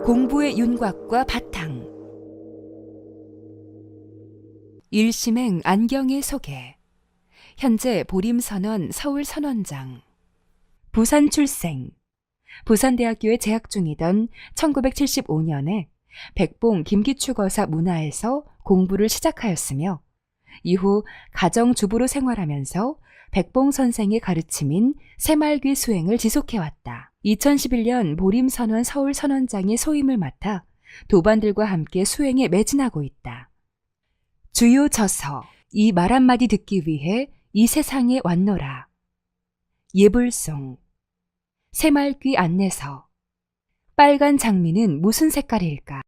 공부의 윤곽과 바탕. 일심행 안경의 소개. 현재 보림선원 서울선원장. 부산 출생. 부산대학교에 재학 중이던 1975년에 백봉 김기축어사 문화에서 공부를 시작하였으며 이후 가정주부로 생활하면서 백봉 선생의 가르침인 새말귀 수행을 지속해왔다. 2011년 보림선원 서울선원장의 소임을 맡아 도반들과 함께 수행에 매진하고 있다. 주요 저서. 이 말 한마디 듣기 위해 이 세상에 왔노라. 예불송. 새말귀 안내서. 빨간 장미는 무슨 색깔일까?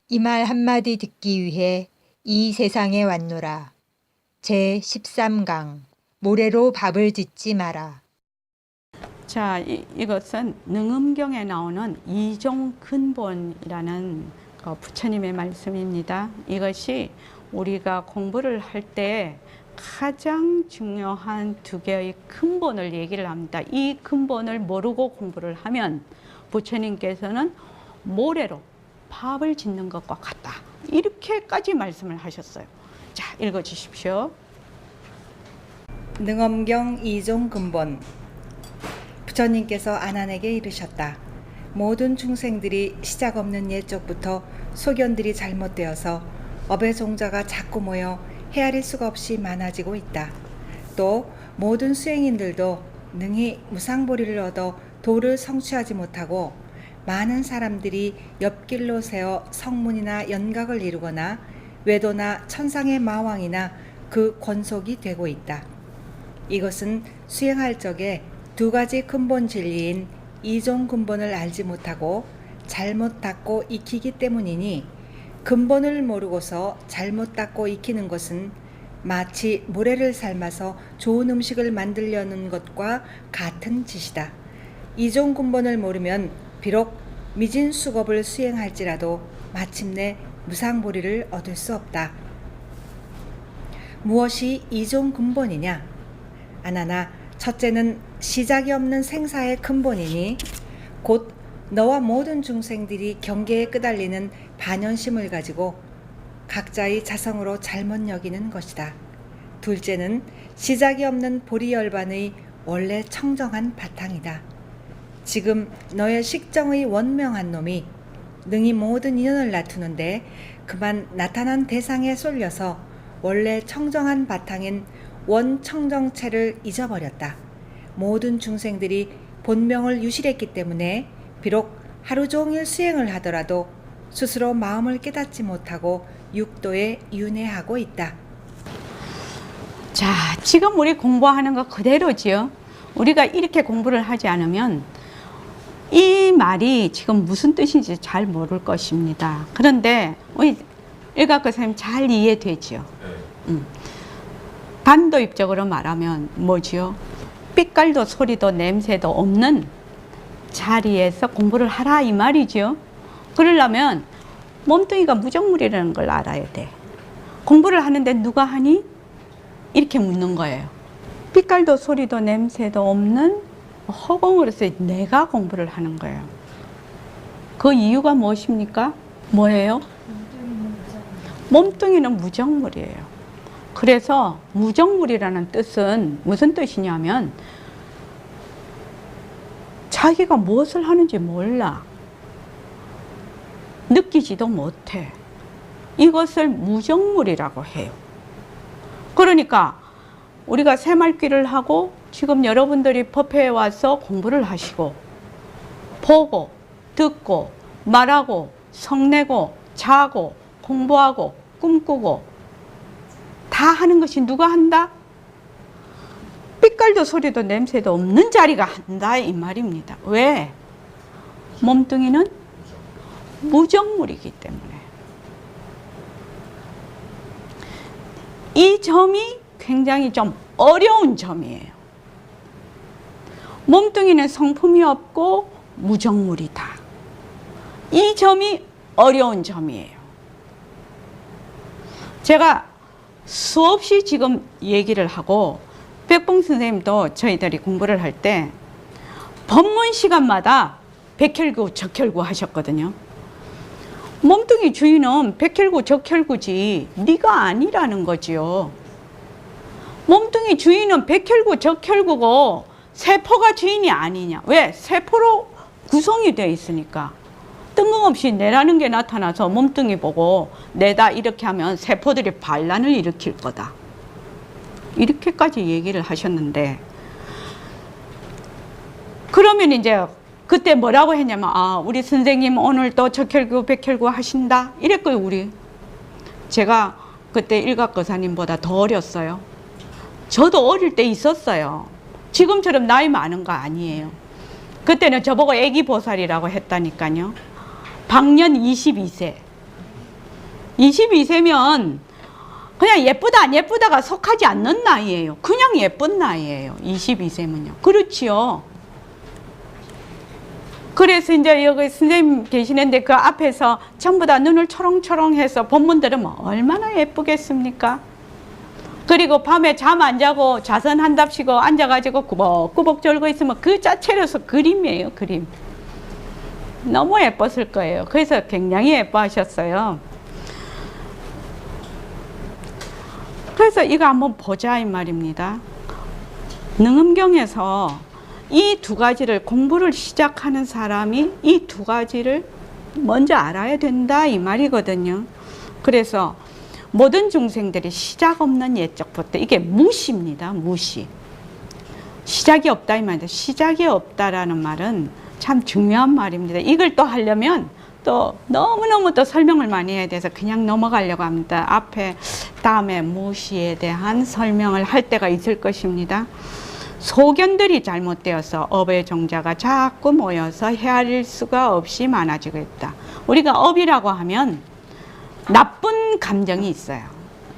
이 말 한마디 듣기 위해 이 세상에 왔노라. 제13강 모래로 밥을 짓지 마라. 자, 이것은 능엄경에 나오는 이종근본이라는 부처님의 말씀입니다. 이것이 우리가 공부를 할 때 가장 중요한 두 개의 근본을 얘기를 합니다. 이 근본을 모르고 공부를 하면 부처님께서는 모래로 밥을 짓는 것과 같다. 이렇게까지 말씀을 하셨어요. 자, 읽어주십시오. 능엄경 이종근본. 부처님께서 아난에게 이르셨다. 모든 중생들이 시작 없는 옛적부터 소견들이 잘못되어서 업의 종자가 자꾸 모여 헤아릴 수가 없이 많아지고 있다. 또 모든 수행인들도 능히 무상보리를 얻어 도를 성취하지 못하고 많은 사람들이 옆길로 세어 성문이나 연각을 이루거나 외도나 천상의 마왕이나 그 권속이 되고 있다. 이것은 수행할 적에 두 가지 근본 진리인 이종 근본을 알지 못하고 잘못 닦고 익히기 때문이니, 근본을 모르고서 잘못 닦고 익히는 것은 마치 모래를 삶아서 좋은 음식을 만들려는 것과 같은 짓이다. 이종 근본을 모르면 비록 미진 수겁을 수행할지라도 마침내 무상보리를 얻을 수 없다. 무엇이 이종 근본이냐? 아나나, 첫째는 시작이 없는 생사의 근본이니 곧 너와 모든 중생들이 경계에 끄달리는 반연심을 가지고 각자의 자성으로 잘못 여기는 것이다. 둘째는 시작이 없는 보리열반의 원래 청정한 바탕이다. 지금 너의 식정의 원명한 놈이 능히 모든 인연을 다투는데 그만 나타난 대상에 쏠려서 원래 청정한 바탕인 원청정체를 잊어버렸다. 모든 중생들이 본명을 유실했기 때문에 비록 하루 종일 수행을 하더라도 스스로 마음을 깨닫지 못하고 육도에 윤회하고 있다. 자, 지금 우리 공부하는 거 그대로지요. 우리가 이렇게 공부를 하지 않으면 이 말이 지금 무슨 뜻인지 잘 모를 것입니다. 그런데 우리 일각교 선생님 잘 이해되지요. 반도입적으로 말하면 뭐지요? 빛깔도 소리도 냄새도 없는 자리에서 공부를 하라 이 말이죠. 그러려면 몸뚱이가 무정물이라는 걸 알아야 돼. 공부를 하는데 누가 하니? 이렇게 묻는 거예요. 빛깔도 소리도 냄새도 없는 허공으로서 내가 공부를 하는 거예요. 그 이유가 무엇입니까? 뭐예요? 몸뚱이는 무정물이에요. 그래서 무정물이라는 뜻은 무슨 뜻이냐면 자기가 무엇을 하는지 몰라. 느끼지도 못해. 이것을 무정물이라고 해요. 그러니까 우리가 새말귀를 하고 지금 여러분들이 법회에 와서 공부를 하시고 보고 듣고 말하고 성내고 자고 공부하고 꿈꾸고 다 하는 것이 누가 한다? 빛깔도 소리도 냄새도 없는 자리가 한다 이 말입니다. 왜? 몸뚱이는 무정물이기 때문에. 이 점이 굉장히 좀 어려운 점이에요. 몸뚱이는 성품이 없고 무정물이다. 이 점이 어려운 점이에요. 제가 수없이 지금 얘기를 하고 백봉 선생님도 저희들이 공부를 할 때 법문 시간마다 백혈구, 적혈구 하셨거든요. 몸뚱이 주인은 백혈구 적혈구지 네가 아니라는 거지요. 몸뚱이 주인은 백혈구 적혈구고 세포가 주인이 아니냐. 왜? 세포로 구성이 되어 있으니까. 뜬금없이 내라는 게 나타나서 몸뚱이 보고 내다 이렇게 하면 세포들이 반란을 일으킬 거다. 이렇게까지 얘기를 하셨는데, 그러면 이제 그때 뭐라고 했냐면, 아, 우리 선생님 오늘 또 적혈구 백혈구 하신다 이랬고요. 우리 제가 그때 일각거사님보다 더 어렸어요. 저도 어릴 때 있었어요. 지금처럼 나이 많은 거 아니에요. 그때는 저보고 애기 보살이라고 했다니까요. 방년 22세. 22세면 그냥 예쁘다 안 예쁘다가 속하지 않는 나이예요. 그냥 예쁜 나이예요. 22세면요. 그렇지요. 그래서 이제 여기 선생님 계시는데 그 앞에서 전부 다 눈을 초롱초롱해서 본문 들으면 얼마나 예쁘겠습니까? 그리고 밤에 잠 안 자고 좌선한답시고 앉아가지고 꾸벅꾸벅 졸고 있으면 그 자체로서 그림이에요. 그림. 너무 예뻤을 거예요. 그래서 굉장히 예뻐하셨어요. 그래서 이거 한번 보자 이 말입니다. 능엄경에서 이 두 가지를 공부를 시작하는 사람이 이 두 가지를 먼저 알아야 된다 이 말이거든요. 그래서 모든 중생들이 시작 없는 예적부터, 이게 무시입니다. 무시. 시작이 없다 이 말인데, 시작이 없다라는 말은 참 중요한 말입니다. 이걸 또 하려면 또 너무너무 또 설명을 많이 해야 돼서 그냥 넘어가려고 합니다. 앞에 다음에 무시에 대한 설명을 할 때가 있을 것입니다. 소견들이 잘못되어서 업의 종자가 자꾸 모여서 헤아릴 수가 없이 많아지고 있다. 우리가 업이라고 하면 나쁜 감정이 있어요.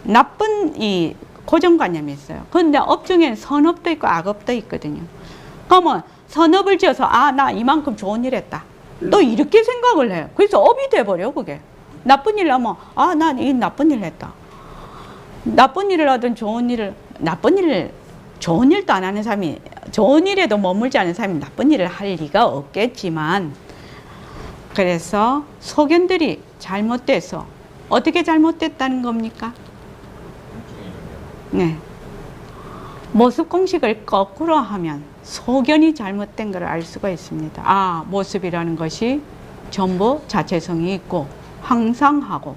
나쁜 이 고정관념이 있어요. 그런데 업 중에는 선업도 있고 악업도 있거든요. 그러면 선업을 지어서 아, 나 이만큼 좋은 일 했다. 또 이렇게 생각을 해요. 그래서 업이 돼버려 그게. 나쁜 일 하면 아, 난 이 나쁜 일 했다. 나쁜 일을 하든 좋은 일을, 나쁜 일을, 좋은 일도 안 하는 사람이, 좋은 일에도 머물지 않은 사람이 나쁜 일을 할 리가 없겠지만, 그래서 소견들이 잘못돼서 어떻게 잘못됐다는 겁니까? 네. 모습 공식을 거꾸로 하면 소견이 잘못된 걸 알 수가 있습니다. 아, 모습이라는 것이 전부 자체성이 있고 항상하고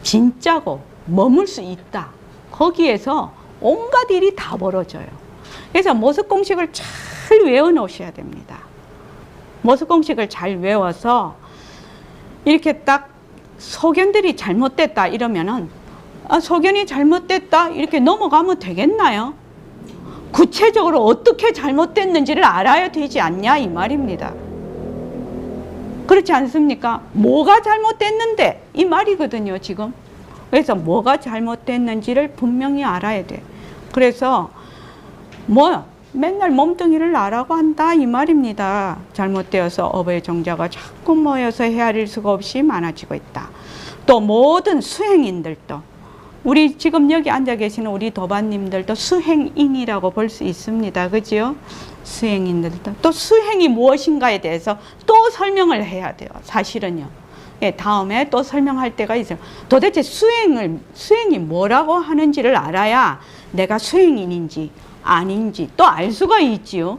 진짜고 머물 수 있다. 거기에서 온갖 일이 다 벌어져요. 그래서 모습 공식을 잘 외워 놓으셔야 됩니다. 모습 공식을 잘 외워서 이렇게 딱 소견들이 잘못됐다 이러면은 아, 소견이 잘못됐다 이렇게 넘어가면 되겠나요? 구체적으로 어떻게 잘못됐는지를 알아야 되지 않냐 이 말입니다. 그렇지 않습니까? 뭐가 잘못됐는데 이 말이거든요 지금. 그래서 뭐가 잘못됐는지를 분명히 알아야 돼. 그래서 맨날 몸뚱이를 나라고 한다 이 말입니다. 잘못되어서 업의 종자가 자꾸 모여서 헤아릴 수가 없이 많아지고 있다. 또 모든 수행인들도, 우리 지금 여기 앉아 계시는 우리 도반님들도 수행인이라고 볼 수 있습니다. 그죠? 수행인들도. 또 수행이 무엇인가에 대해서 또 설명을 해야 돼요. 사실은요. 예, 다음에 또 설명할 때가 있어요. 도대체 수행이 뭐라고 하는지를 알아야 내가 수행인인지 아닌지 또 알 수가 있지요.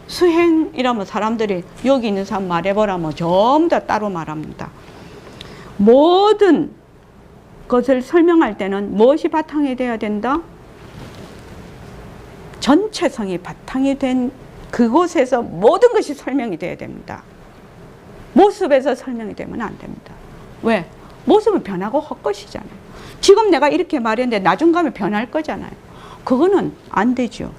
수행이라면 사람들이 여기 있는 사람 말해보라면 전부 다 따로 말합니다. 모든 것을 설명할 때는 무엇이 바탕이 되어야 된다? 전체성이 바탕이 된 그곳에서 모든 것이 설명이 되어야 됩니다. 모습에서 설명이 되면 안 됩니다. 왜? 모습은 변하고 헛것이잖아요. 지금 내가 이렇게 말했는데 나중 가면 변할 거잖아요. 그거는 안 되죠.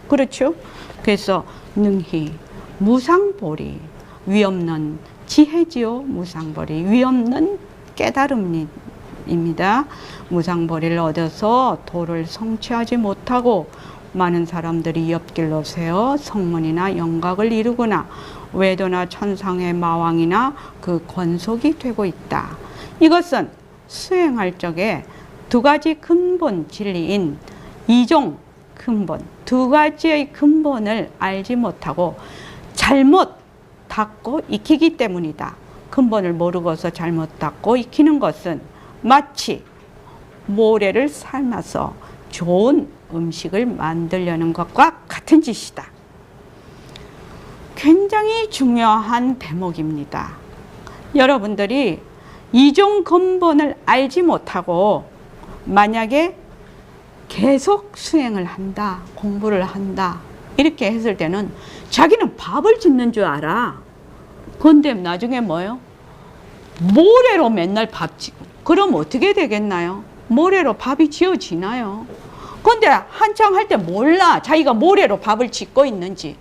그렇죠? 그래서 능히 무상보리, 위없는 지혜지요. 무상보리, 위없는 깨달음입니다. 무상보리를 얻어서 도를 성취하지 못하고 많은 사람들이 옆길로 세어 성문이나 영각을 이루거나 외도나 천상의 마왕이나 그 권속이 되고 있다. 이것은 수행할 적에 두 가지 근본 진리인 이종 근본, 두 가지의 근본을 알지 못하고 잘못 닫고 익히기 때문이다. 근본을 모르고서 잘못 닦고 익히는 것은 마치 모래를 삶아서 좋은 음식을 만들려는 것과 같은 짓이다. 굉장히 중요한 대목입니다. 여러분들이 이종 근본을 알지 못하고 만약에 계속 수행을 한다, 공부를 한다 이렇게 했을 때는 자기는 밥을 짓는 줄 알아. 그런데 나중에 뭐예요? 모래로 맨날 밥 짓고. 그럼 어떻게 되겠나요? 모래로 밥이 지어지나요? 그런데 한창 할 때 몰라. 자기가 모래로 밥을 짓고 있는지.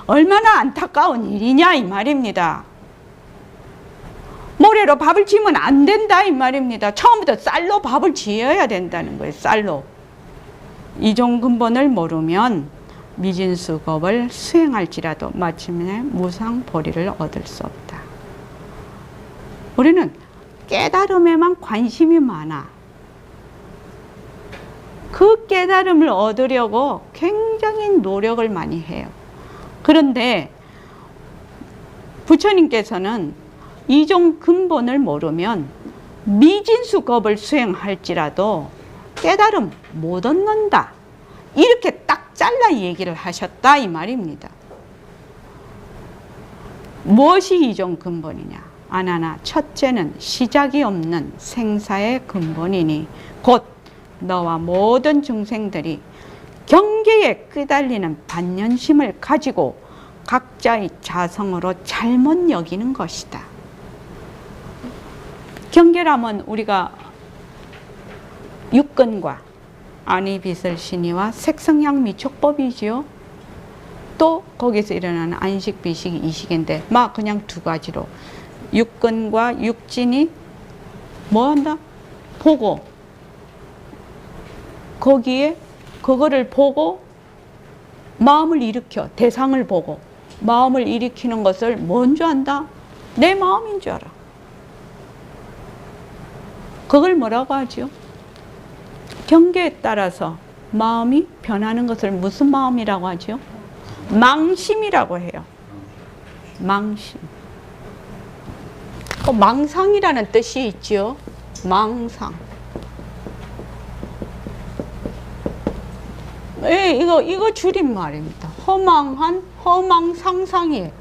얼마나 안타까운 일이냐 이 말입니다. 모래로 밥을 지으면 안 된다 이 말입니다. 처음부터 쌀로 밥을 지어야 된다는 거예요. 쌀로. 이종 근본을 모르면 미진수겁을 수행할지라도 마침내 무상보리를 얻을 수 없다. 우리는 깨달음에만 관심이 많아. 그 깨달음을 얻으려고 굉장히 노력을 많이 해요. 그런데 부처님께서는 이종 근본을 모르면 미진수겁을 수행할지라도 깨달음 못 얻는다. 이렇게 딱 잘라 얘기를 하셨다 이 말입니다. 무엇이 이종 근본이냐? 아나나 첫째는 시작이 없는 생사의 근본이니 곧 너와 모든 중생들이 경계에 끄달리는 반연심을 가지고 각자의 자성으로 잘못 여기는 것이다. 경계라면 우리가 육근과 안이빛을 신이와 색성향 미촉법이지요. 또 거기서 일어나는 안식, 비식, 이식인데 막 그냥 두 가지로 육근과 육진이 뭐한다? 보고 거기에 그거를 보고 마음을 일으켜 대상을 보고 마음을 일으키는 것을 뭔 줄 안다? 내 마음인 줄 알아. 그걸 뭐라고 하죠? 경계에 따라서 마음이 변하는 것을 무슨 마음이라고 하죠? 망심이라고 해요. 망심. 망상이라는 뜻이 있죠. 망상. 예, 이거 줄임말입니다. 허망한 허망상상이에요.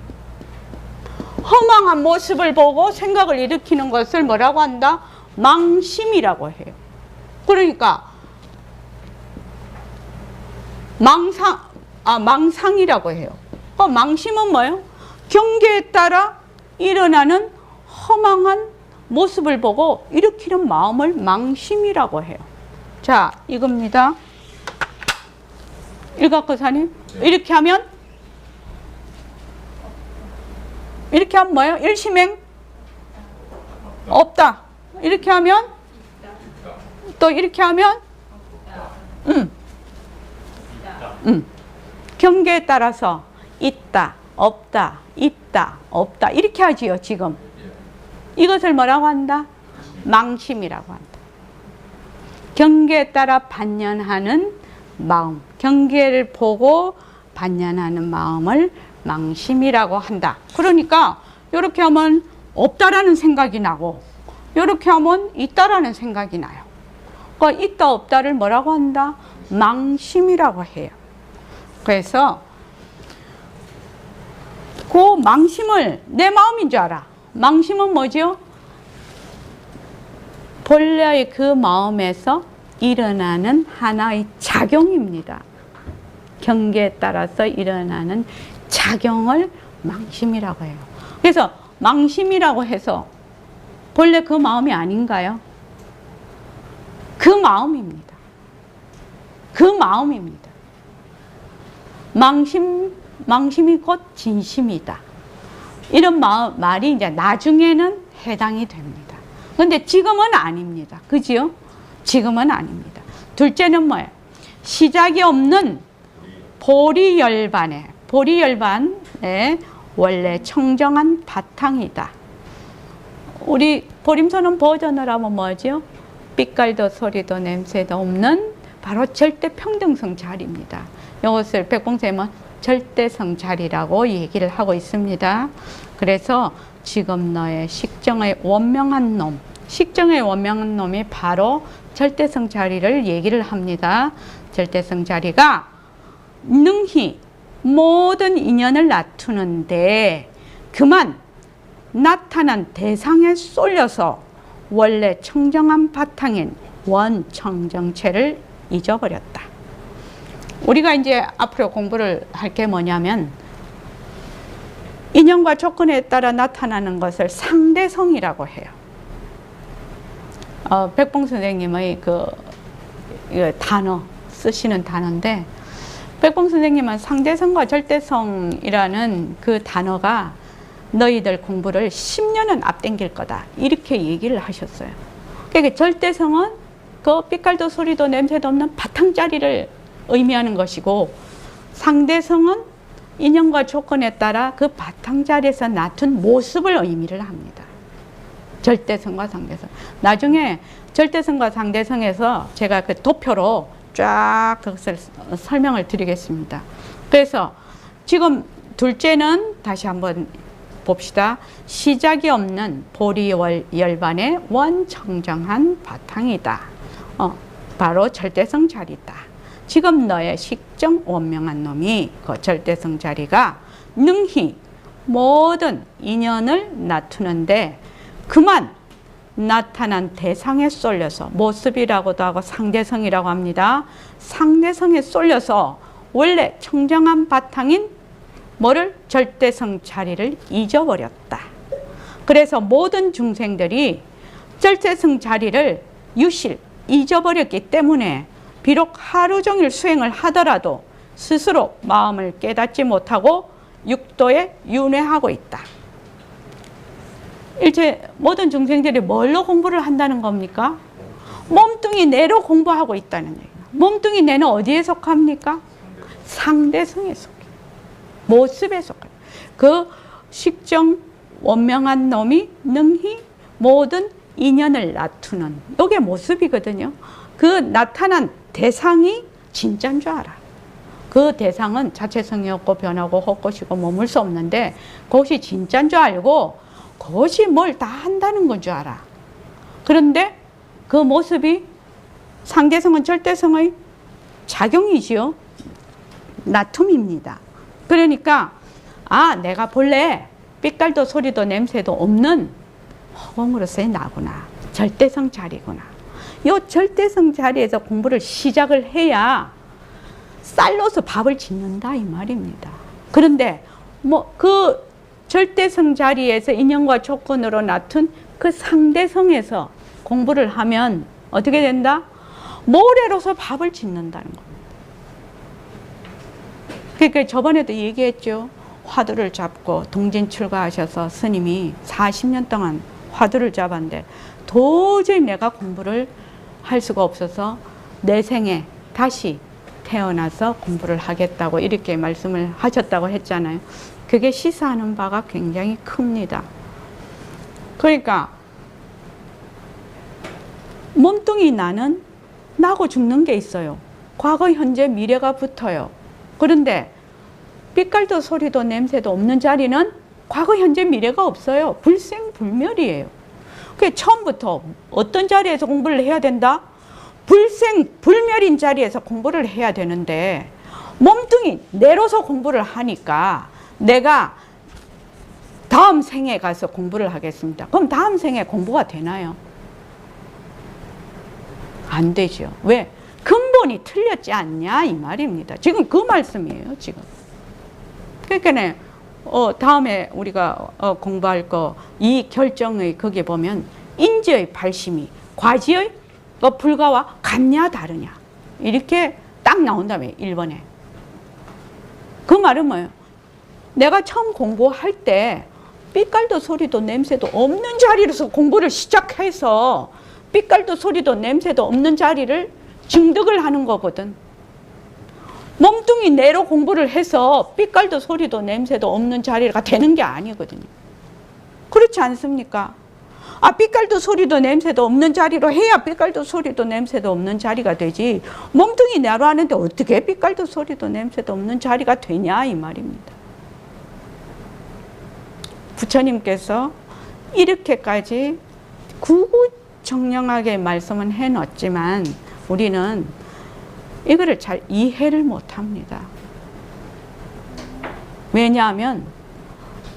허망한 모습을 보고 생각을 일으키는 것을 뭐라고 한다? 망심이라고 해요. 그러니까 망상이라고 해요. 망심은 뭐예요? 경계에 따라 일어나는 허망한 모습을 보고 일으키는 마음을 망심이라고 해요. 자, 이겁니다. 일각거사님, 이렇게 하면 뭐예요? 일심행? 없다. 이렇게 하면 또 이렇게 하면 경계에 따라서 있다, 없다, 있다, 없다 이렇게 하지요. 지금 이것을 뭐라고 한다? 망심이라고 한다. 경계에 따라 반연하는 마음, 경계를 보고 반연하는 마음을 망심이라고 한다. 그러니까 이렇게 하면 없다라는 생각이 나고 이렇게 하면 있다라는 생각이 나요. 그러니까 있다 없다를 뭐라고 한다? 망심이라고 해요. 그래서 그 망심을 내 마음인 줄 알아. 망심은 뭐죠? 본래의 그 마음에서 일어나는 하나의 작용입니다. 경계에 따라서 일어나는 작용을 망심이라고 해요. 그래서 망심이라고 해서 본래 그 마음이 아닌가요? 그 마음입니다. 그 마음입니다. 망심이 곧 진심이다. 이런 말이 이제 나중에는 해당이 됩니다. 그런데 지금은 아닙니다. 그지요? 지금은 아닙니다. 둘째는 뭐예요? 시작이 없는 보리열반의 원래 청정한 바탕이다. 우리 보림선언 버전을 하면 뭐죠? 빛깔도 소리도 냄새도 없는 바로 절대 평등성 자리입니다. 이것을 백봉쌤은 절대성 자리라고 얘기를 하고 있습니다. 그래서 지금 너의 식정의 원명한 놈, 식정의 원명한 놈이 바로 절대성 자리를 얘기를 합니다. 절대성 자리가 능히 모든 인연을 낮추는데 그만 나타난 대상에 쏠려서 원래 청정한 바탕인 원청정체를 잊어버렸다. 우리가 이제 앞으로 공부를 할 게 뭐냐면 인연과 조건에 따라 나타나는 것을 상대성이라고 해요. 백봉 선생님의 그 단어 쓰시는 단어인데 백봉 선생님은 상대성과 절대성이라는 그 단어가 너희들 공부를 10년은 앞당길 거다 이렇게 얘기를 하셨어요. 그러니까 절대성은 그 빛깔도 소리도 냄새도 없는 바탕자리를 의미하는 것이고 상대성은 인연과 조건에 따라 그 바탕자리에서 나툰 모습을 의미를 합니다. 절대성과 상대성. 나중에 절대성과 상대성에서 제가 그 도표로 쫙 그것을 설명을 드리겠습니다. 그래서 지금 둘째는 다시 한번 봅시다. 시작이 없는 보리열반의 원청정한 바탕이다. 바로 절대성 자리다. 지금 너의 식정 원명한 놈이 그 절대성 자리가 능히 모든 인연을 낮추는데 그만 나타난 대상에 쏠려서 모습이라고도 하고 상대성이라고 합니다. 상대성에 쏠려서 원래 청정한 바탕인 뭐를 절대성 자리를 잊어버렸다. 그래서 모든 중생들이 절대성 자리를 유실 잊어버렸기 때문에 비록 하루 종일 수행을 하더라도 스스로 마음을 깨닫지 못하고 육도에 윤회하고 있다. 일체 모든 중생들이 뭘로 공부를 한다는 겁니까? 몸뚱이 내로 공부하고 있다는 얘기예요. 몸뚱이 내는 어디에 속합니까? 상대성에 속해요. 모습에 속해요. 그 식정 원명한 놈이 능히 모든 인연을 낮추는 이게 모습이거든요. 그 나타난 대상이 진짜인 줄 알아. 그 대상은 자체성이 없고 변하고 헛것이고 머물 수 없는데 그것이 진짜인 줄 알고 그것이 뭘 다 한다는 건 줄 알아. 그런데 그 모습이 상대성은 절대성의 작용이지요. 나툼입니다. 그러니까 내가 본래 빛깔도 소리도 냄새도 없는 허공으로서의 나구나. 절대성 자리구나. 이 절대성 자리에서 공부를 시작을 해야 쌀로서 밥을 짓는다 이 말입니다. 그런데 그 절대성 자리에서 인연과 조건으로 나툰 그 상대성에서 공부를 하면 어떻게 된다? 모래로서 밥을 짓는다는 겁니다. 그러니까 저번에도 얘기했죠. 화두를 잡고 동진 출가하셔서 스님이 40년 동안 화두를 잡았는데 도저히 내가 공부를 할 수가 없어서 내 생에 다시 태어나서 공부를 하겠다고 이렇게 말씀을 하셨다고 했잖아요. 그게 시사하는 바가 굉장히 큽니다. 그러니까 몸뚱이 나는 나고 죽는 게 있어요. 과거, 현재, 미래가 붙어요. 그런데 빛깔도 소리도 냄새도 없는 자리는 과거, 현재, 미래가 없어요. 불생불멸이에요. 그게 처음부터 어떤 자리에서 공부를 해야 된다? 불생불멸인 자리에서 공부를 해야 되는데 몸뚱이 내로서 공부를 하니까 내가 다음 생에 가서 공부를 하겠습니다. 그럼 다음 생에 공부가 되나요? 안 되죠. 왜? 근본이 틀렸지 않냐 이 말입니다. 지금 그 말씀이에요. 지금. 그러니까 다음에 우리가 공부할 거 이 결정의 거기에 보면 인지의 발심이 과지의 불가와 같냐 다르냐 이렇게 딱 나온다며 1번에. 그 말은 뭐예요? 내가 처음 공부할 때 빛깔도 소리도 냄새도 없는 자리에서 공부를 시작해서 빛깔도 소리도 냄새도 없는 자리를 증득을 하는 거거든. 몸뚱이 내로 공부를 해서 빛깔도 소리도 냄새도 없는 자리가 되는 게 아니거든요. 그렇지 않습니까? 아, 빛깔도 소리도 냄새도 없는 자리로 해야 빛깔도 소리도 냄새도 없는 자리가 되지. 몸뚱이 내로 하는데 어떻게 빛깔도 소리도 냄새도 없는 자리가 되냐 이 말입니다. 부처님께서 이렇게까지 구구정령하게 말씀은 해놓지만 우리는 이거를 잘 이해를 못합니다. 왜냐하면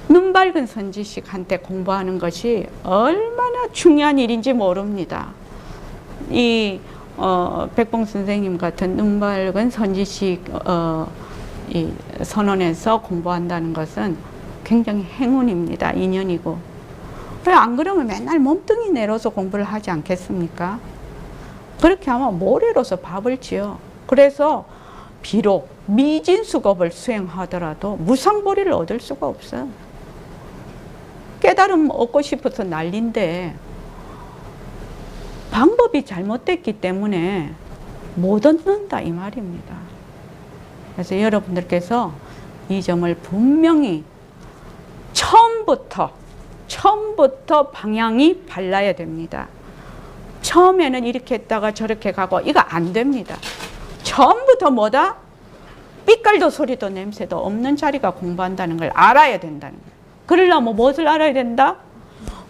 눈 밝은 선지식한테 공부하는 것이 얼마나 중요한 일인지 모릅니다. 이 백봉 선생님 같은 눈 밝은 선지식 이 선언에서 공부한다는 것은 굉장히 행운입니다. 인연이고. 왜 안 그러면 맨날 몸뚱이 내려서 공부를 하지 않겠습니까? 그렇게 하면 모래로서 밥을 지어. 그래서 비록 미진수급을 수행하더라도 무상보리를 얻을 수가 없어요. 깨달음 얻고 싶어서 난리인데 방법이 잘못됐기 때문에 못 얻는다 이 말입니다. 그래서 여러분들께서 이 점을 분명히 처음부터 방향이 발라야 됩니다. 처음에는 이렇게 했다가 저렇게 가고 이거 안 됩니다. 처음부터 뭐다? 빛깔도 소리도 냄새도 없는 자리가 공부한다는 걸 알아야 된다는 거예요. 그러려면 무엇을 알아야 된다?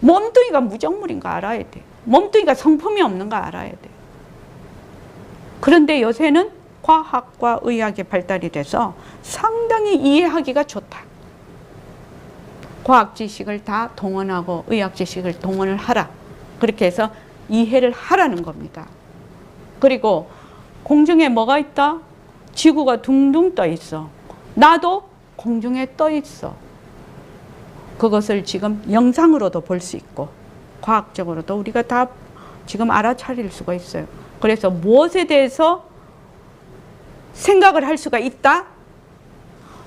몸뚱이가 무정물인 거 알아야 돼. 몸뚱이가 성품이 없는 거 알아야 돼. 그런데 요새는 과학과 의학이 발달이 돼서 상당히 이해하기가 좋다. 과학 지식을 다 동원하고 의학 지식을 동원을 하라. 그렇게 해서 이해를 하라는 겁니다. 그리고 공중에 뭐가 있다? 지구가 둥둥 떠 있어. 나도 공중에 떠 있어. 그것을 지금 영상으로도 볼 수 있고 과학적으로도 우리가 다 지금 알아차릴 수가 있어요. 그래서 무엇에 대해서 생각을 할 수가 있다?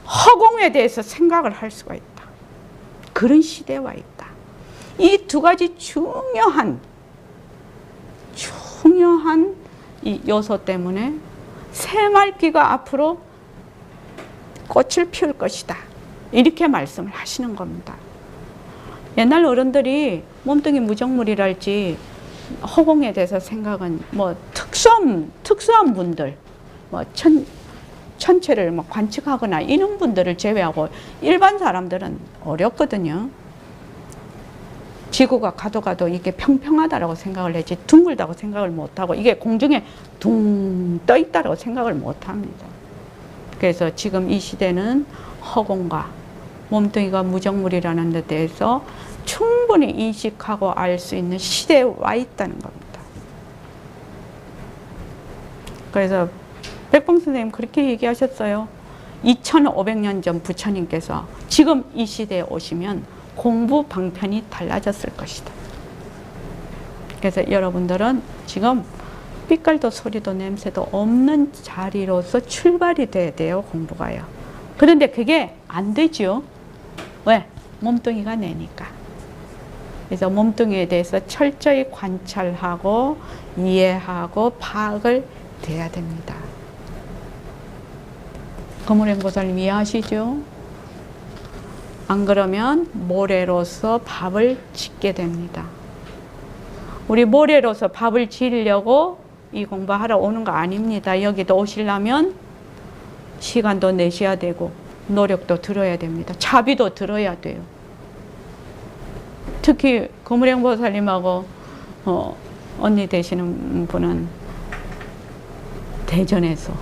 허공에 대해서 생각을 할 수가 있다. 그런 시대에 와 있다. 이 두 가지 중요한 이 요소 때문에 새말귀가 앞으로 꽃을 피울 것이다. 이렇게 말씀을 하시는 겁니다. 옛날 어른들이 몸뚱이 무정물이랄지 허공에 대해서 생각은 뭐 특수한 분들, 뭐 천체를 뭐 관측하거나 이런 분들을 제외하고 일반 사람들은 어렵거든요. 지구가 가도 이게 평평하다라고 생각을 했지 둥글다고 생각을 못하고 이게 공중에 둥 떠 있다라고 생각을 못합니다. 그래서 지금 이 시대는 허공과 몸뚱이가 무정물이라는 데 대해서 충분히 인식하고 알 수 있는 시대에 와 있다는 겁니다. 그래서 백봉 선생님 그렇게 얘기하셨어요. 2500년 전 부처님께서 지금 이 시대에 오시면 공부 방편이 달라졌을 것이다. 그래서 여러분들은 지금 빛깔도 소리도 냄새도 없는 자리로서 출발이 돼야 돼요. 공부가요. 그런데 그게 안 되죠. 왜? 몸뚱이가 내니까. 그래서 몸뚱이에 대해서 철저히 관찰하고 이해하고 파악을 돼야 됩니다. 거물행보살님 이해하시죠? 안 그러면 모래로서 밥을 짓게 됩니다. 우리 모래로서 밥을 지으려고 이 공부하러 오는 거 아닙니다. 여기도 오시려면 시간도 내셔야 되고 노력도 들어야 됩니다. 자비도 들어야 돼요. 특히 거물행보살님하고 언니 되시는 분은 대전에서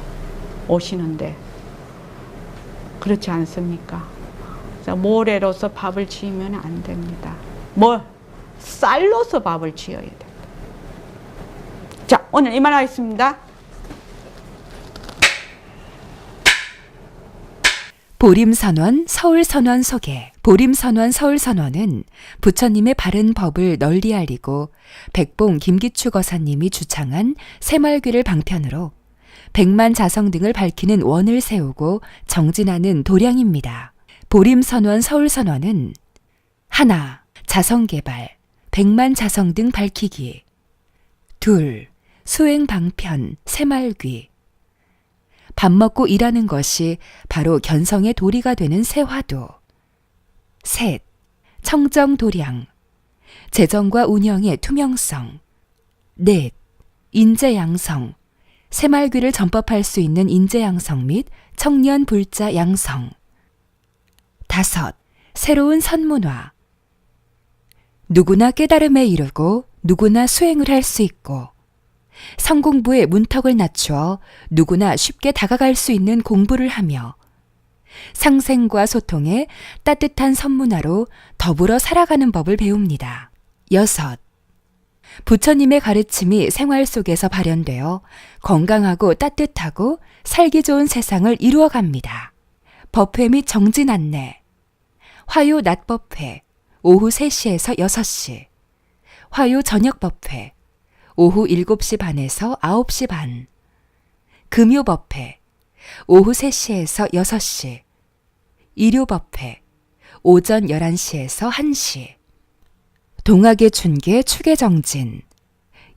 오시는데 그렇지 않습니까? 모래로서 밥을 지으면 안 됩니다. 쌀로서 밥을 지어야 됩니다. 자, 오늘 이만하겠습니다. 보림선원 서울선원 소개. 보림선원 서울선원은 부처님의 바른 법을 널리 알리고 백봉 김기추 거사님이 주창한 새말귀를 방편으로 백만 자성 등을 밝히는 원을 세우고 정진하는 도량입니다. 보림선원 서울선원은 하나, 자성개발, 백만 자성 등 밝히기. 둘, 수행방편, 새말귀. 밥 먹고 일하는 것이 바로 견성의 도리가 되는 새화도. 셋, 청정도량. 재정과 운영의 투명성. 넷, 인재 양성. 새말귀를 전법할 수 있는 인재 양성 및 청년 불자 양성. 다섯, 새로운 선문화. 누구나 깨달음에 이르고 누구나 수행을 할 수 있고 성공부의 문턱을 낮추어 누구나 쉽게 다가갈 수 있는 공부를 하며 상생과 소통의 따뜻한 선문화로 더불어 살아가는 법을 배웁니다. 여섯, 부처님의 가르침이 생활 속에서 발현되어 건강하고 따뜻하고 살기 좋은 세상을 이루어갑니다. 법회 및 정진 안내. 화요 낮 법회, 오후 3시에서 6시. 화요 저녁 법회, 오후 7시 반에서 9시 반. 금요 법회, 오후 3시에서 6시. 일요 법회, 오전 11시에서 1시. 동학의 춘계 축의 정진.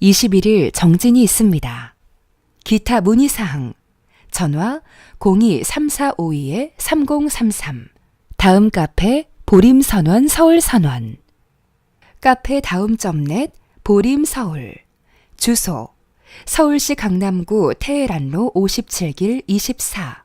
21일 정진이 있습니다. 기타 문의사항. 전화 02-3452-3033. 다음 카페 보림선원 서울선원. 카페 다음.net 보림서울. 주소 서울시 강남구 태해란로 57길 24.